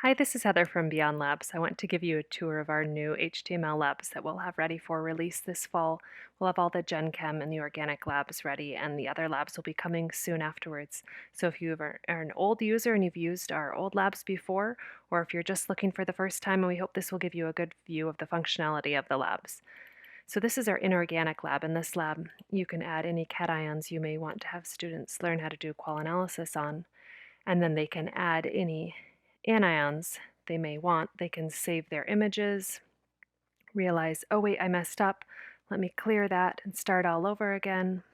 Hi, this is Heather from Beyond Labs. I want to give you a tour of our new HTML labs that we'll have ready for release this fall. We'll have all the Gen Chem and the organic labs ready, and the other labs will be coming soon afterwards. So if you are an old user and you've used our old labs before, or if you're just looking for the first time, we hope this will give you a good view of the functionality of the labs. So this is our inorganic lab. In this lab, you can add any cations you may want to have students learn how to do qual analysis on, and then they can add any anions they may want. They can save their images, realize, oh wait, I messed up. Let me clear that and start all over again.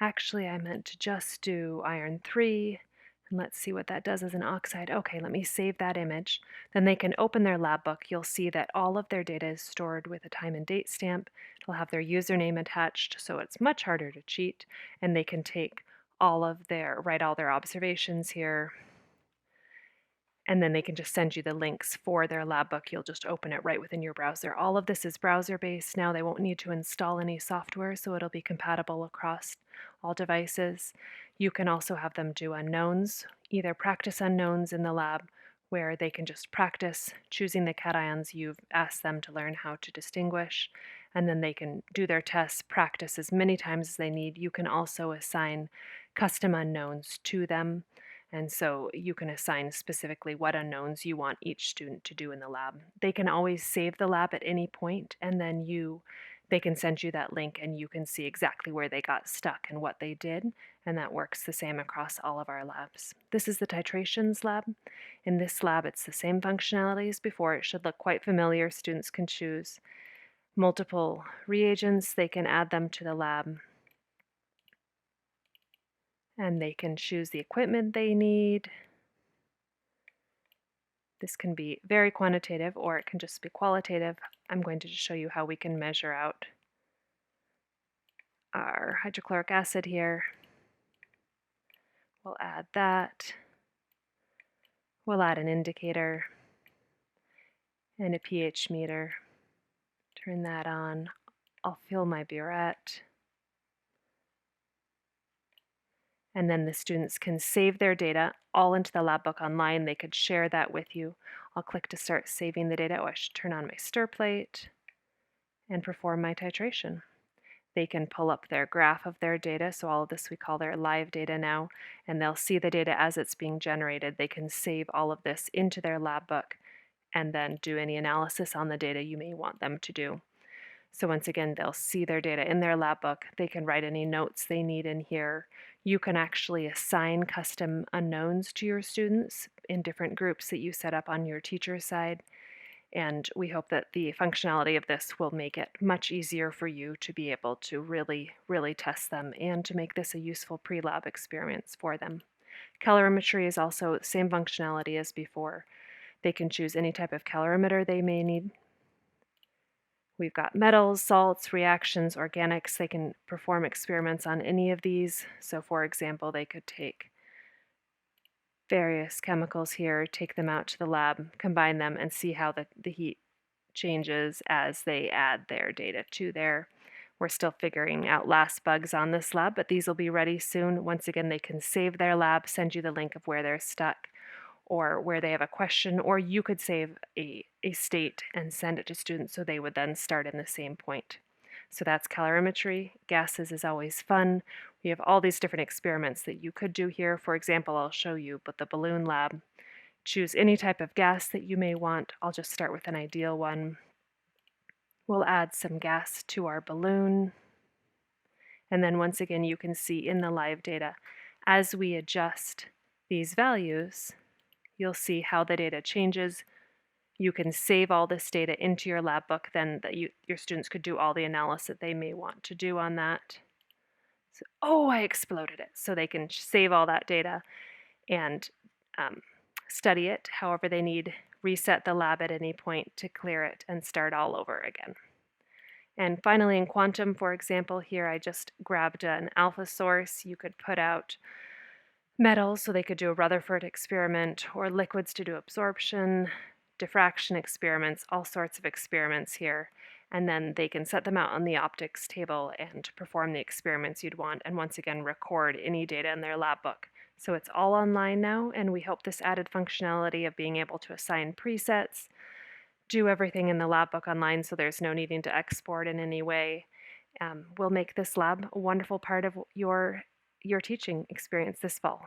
Actually, I meant to just do iron 3, and let's see what that does as an oxide. Okay, let me save that image. Then they can open their lab book. You'll see that all of their data is stored with a time and date stamp. It'll have their username attached, so it's much harder to cheat, and they can take write all their observations here, and then they can just send you the links for their lab book. You'll just open it right within your browser. All of this is browser-based now. They won't need to install any software, so it'll be compatible across all devices. You can also have them do unknowns, either practice unknowns in the lab, where they can just practice choosing the cations you've asked them to learn how to distinguish, and then they can do their tests, practice as many times as they need. You can also assign custom unknowns to them. And so you can assign specifically what unknowns you want each student to do in the lab. They can always save the lab at any point, and then they can send you that link and you can see exactly where they got stuck and what they did, and that works the same across all of our labs. This is the titrations lab. In this lab, it's the same functionality as before. It should look quite familiar. Students can choose multiple reagents. They can add them to the lab, and they can choose the equipment they need. This can be very quantitative or it can just be qualitative. I'm going to just show you how we can measure out our hydrochloric acid here. We'll add that. We'll add an indicator and a pH meter. Turn that on. I'll fill my burette. And then the students can save their data all into the lab book online. They could share that with you. I'll click to start saving the data. Oh, I should turn on my stir plate and perform my titration. They can pull up their graph of their data, so all of this we call their live data now, and they'll see the data as it's being generated. They can save all of this into their lab book and then do any analysis on the data you may want them to do. So once again, they'll see their data in their lab book. They can write any notes they need in here. You can actually assign custom unknowns to your students in different groups that you set up on your teacher side. And we hope that the functionality of this will make it much easier for you to be able to really test them and to make this a useful pre-lab experience for them. Calorimetry is also the same functionality as before. They can choose any type of calorimeter they may need. We've got metals, salts, reactions, organics. They can perform experiments on any of these. So for example, they could take various chemicals here, take them out to the lab, combine them, and see how the heat changes as they add their data to there. We're still figuring out last bugs on this lab, but these will be ready soon. Once again, they can save their lab, send you the link of where they're stuck or where they have a question, or you could save a state and send it to students so they would then start in the same point. So that's calorimetry. Gases is always fun. We have all these different experiments that you could do here. For example, I'll show you, but the balloon lab. Choose any type of gas that you may want. I'll just start with an ideal one. We'll add some gas to our balloon. And then once again, you can see in the live data, as we adjust these values, you'll see how the data changes. You can save all this data into your lab book, then your students could do all the analysis they may want to do on that. So, oh, I exploded it. So they can save all that data and study it however they need, reset the lab at any point to clear it and start all over again. And finally in quantum, for example, here I just grabbed an alpha source. You could put out metals, so they could do a Rutherford experiment, or liquids to do absorption, diffraction experiments, all sorts of experiments here. And then they can set them out on the optics table and perform the experiments you'd want, and once again record any data in their lab book So it's all online now, and we hope this added functionality of being able to assign presets, do everything in the lab book online so there's no needing to export in any way, will make this lab a wonderful part of your teaching experience this fall.